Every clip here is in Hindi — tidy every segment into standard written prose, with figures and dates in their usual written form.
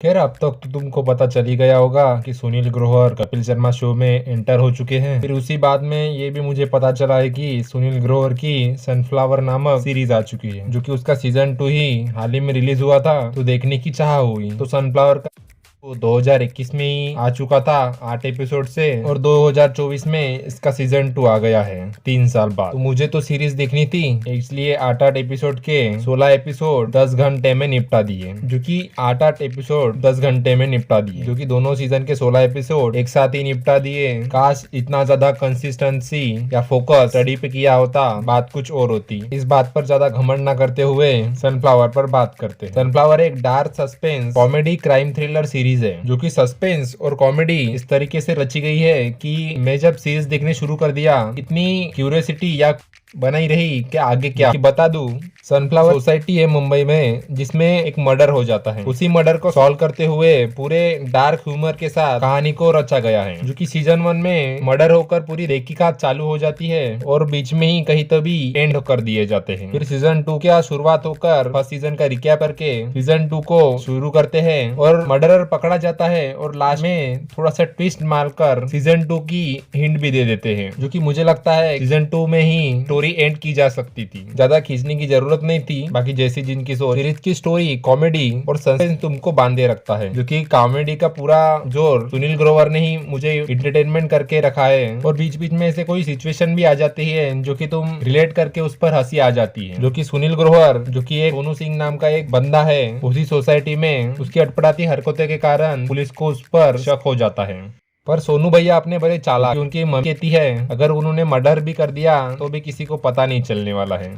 खैर अब तक तो तुमको पता चल ही गया होगा कि सुनील ग्रोवर कपिल शर्मा शो में एंटर हो चुके हैं। फिर उसी बाद में ये भी मुझे पता चला है कि सुनील ग्रोवर की सनफ्लावर नामक सीरीज आ चुकी है, जो कि उसका सीजन 2 ही हाल ही में रिलीज हुआ था, तो देखने की चाह हुई। तो सनफ्लावर का वो 2021 में ही आ चुका था 8 एपिसोड से, और 2024 में इसका सीजन 2 आ गया है 3 साल बाद। तो मुझे तो सीरीज देखनी थी, इसलिए 8 एपिसोड के 16 एपिसोड 10 घंटे में निपटा दिए, जो कि 8 एपिसोड 10 घंटे में निपटा दिए, जो कि दोनों सीजन के 16 एपिसोड एक साथ ही निपटा दिए। काश इतना ज्यादा कंसिस्टेंसी या फोकस स्टडी पे किया होता, बात कुछ और होती। इस बात पर ज्यादा घमंड ना करते हुए सनफ्लावर पर बात करते हैं। सनफ्लावर एक dark suspense comedy crime thriller series है, जो कि सस्पेंस और कॉमेडी इस तरीके से रची गई है कि मैं जब सीरीज देखने शुरू कर दिया, इतनी क्यूरियोसिटी या बनाई रही कि आगे क्या कि बता दूं। सनफ्लावर सोसाइटी है मुंबई में, जिसमें एक मर्डर हो जाता है। उसी मर्डर को सॉल्व करते हुए पूरे डार्क ह्यूमर के साथ कहानी को रचा गया है, जो कि सीजन 1 में मर्डर होकर पूरी तहकीकात चालू हो जाती है और बीच में ही कहीं तभी एंड कर दिए जाते हैं। फिर सीजन 2 की शुरुआत होकर फर्स्ट सीजन का रिकैप करके सीजन 2 को शुरू करते हैं और मर्डरर पकड़ा जाता है, और लास्ट में थोड़ा सा ट्विस्ट मारकर सीजन 2 की हिंट भी दे देते हैं, जो कि मुझे लगता है सीजन 2 में ही स्टोरी एंड की जा सकती थी, ज्यादा खींचने की जरूरत नहीं थी। बाकी जैसी जिनकी सीरीज की स्टोरी कॉमेडी और सस्पेंस तुमको बांधे रखता है, जो कि कॉमेडी का पूरा जोर सुनील ग्रोवर ने ही मुझे इंटरटेनमेंट करके रखा है। और बीच बीच में ऐसे कोई सिचुएशन भी आ जाती है जो कि तुम रिलेट करके उस पर हंसी आ जाती है, जो कि सुनील ग्रोवर, जो कि एक सोनू सिंह नाम का एक बंदा है उसी सोसाइटी में, उसकी अटपटाती हरकतों के कारण पुलिस को उस पर शक हो जाता है। पर सोनू भैया अपने बड़े चालाक, उनकी मम्मी कहती है अगर उन्होंने मर्डर भी कर दिया तो भी किसी को पता नहीं चलने वाला है।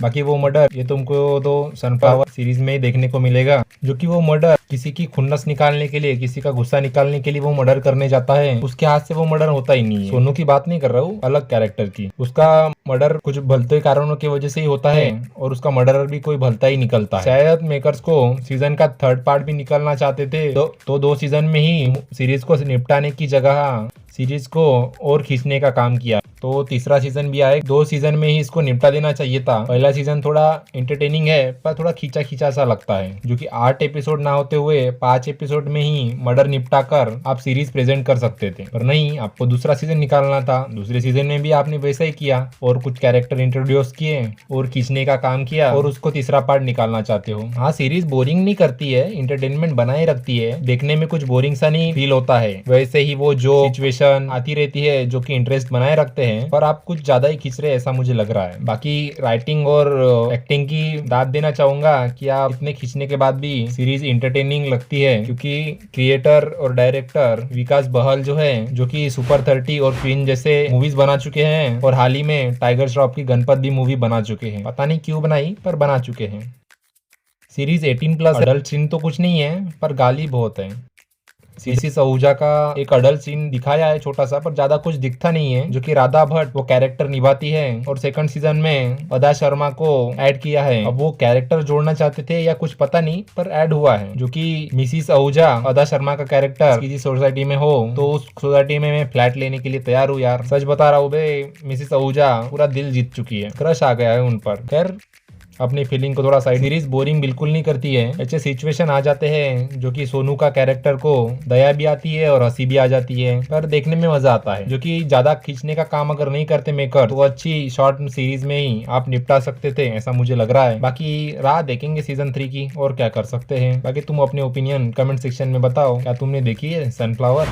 बाकी वो मर्डर ये तुमको तो सनफ्लावर सीरीज में ही देखने को मिलेगा, जो कि वो मर्डर किसी की खुन्नस निकालने के लिए, किसी का गुस्सा निकालने के लिए वो मर्डर करने जाता है। उसके हाथ से वो मर्डर होता ही नहीं है। सोनू की बात नहीं कर रहा हूँ, अलग कैरेक्टर की। उसका मर्डर कुछ भलते कारणों की वजह से ही होता है, और उसका मर्डरर भी कोई भलता ही निकलता है। शायद मेकर्स को सीजन का 3rd पार्ट भी निकालना चाहते थे, तो 2 सीजन में ही सीरीज को निपटाने की जगह सीरीज को और खींचने का काम किया, तो तीसरा सीजन भी आए। 2 सीजन में ही इसको निपटा देना चाहिए था। पहला सीजन थोड़ा एंटरटेनिंग है, पर थोड़ा खींचा खींचा सा लगता है, जो कि 8 एपिसोड ना होते हुए 5 एपिसोड में ही मर्डर निपटा कर आप सीरीज प्रेजेंट कर सकते थे। पर नहीं, आपको दूसरा सीजन निकालना था। दूसरे सीजन में भी आपने वैसा ही किया, और कुछ कैरेक्टर इंट्रोड्यूस किए और खींचने का काम किया, और उसको तीसरा पार्ट निकालना चाहते हो। हाँ, सीरीज बोरिंग नहीं करती है, इंटरटेनमेंट बनाए रखती है, देखने में कुछ बोरिंग सा नहीं फील होता है। वैसे ही वो जो सिचुएशन आती रहती है जो कि इंटरेस्ट बनाए रखते हैं, पर आप कुछ ज्यादा ही खींच रहे हैं ऐसा मुझे लग रहा है। बाकी राइटिंग और एक्टिंग की दाद देना चाहूंगा कि आप इतने खींचने के बाद भी सीरीज इंटरटेनिंग लगती है, क्योंकि क्रिएटर और डायरेक्टर विकास बहल जो है, जो कि सुपर 30 और क्वीन जैसे मूवीज बना चुके हैं, और हाल ही में टाइगर श्रॉफ की गणपत भी मूवी बना चुके हैं। पता नहीं क्यों बनाई, पर बना चुके हैं। सीरीज 18+ अडल्ट सीन तो कुछ नहीं है, पर गाली बहुत है। मिसिस आहूजा का एक अडल्ट सीन दिखाया है छोटा सा, पर ज्यादा कुछ दिखता नहीं है, जो कि राधा भट्ट वो कैरेक्टर निभाती है, और 2nd सीजन में अदा शर्मा को ऐड किया है। अब वो कैरेक्टर जोड़ना चाहते थे या कुछ पता नहीं, पर ऐड हुआ है, जो कि मिसिस आहूजा अदा शर्मा का कैरेक्टर किसी सोसाइटी में हो, तो उस सोसाइटी में मैं फ्लैट लेने के लिए तैयार हूँ यार। सच बता रहा हूँ बे, मिसिस आहूजा पूरा दिल जीत चुकी है, क्रश आ गया है उन पर। खैर, अपनी फीलिंग को थोड़ा साइड। सीरीज बोरिंग बिल्कुल नहीं करती है। ऐसे सिचुएशन आ जाते हैं जो कि सोनू का कैरेक्टर को दया भी आती है और हंसी भी आ जाती है, पर देखने में मजा आता है, जो कि ज्यादा खींचने का काम अगर नहीं करते मेकर, तो अच्छी शॉर्ट सीरीज में ही आप निपटा सकते थे, ऐसा मुझे लग रहा है। बाकी राह देखेंगे सीजन 3 की, और क्या कर सकते हैं। बाकी तुम अपने ओपिनियन कमेंट सेक्शन में बताओ, क्या तुमने देखी है सनफ्लावर।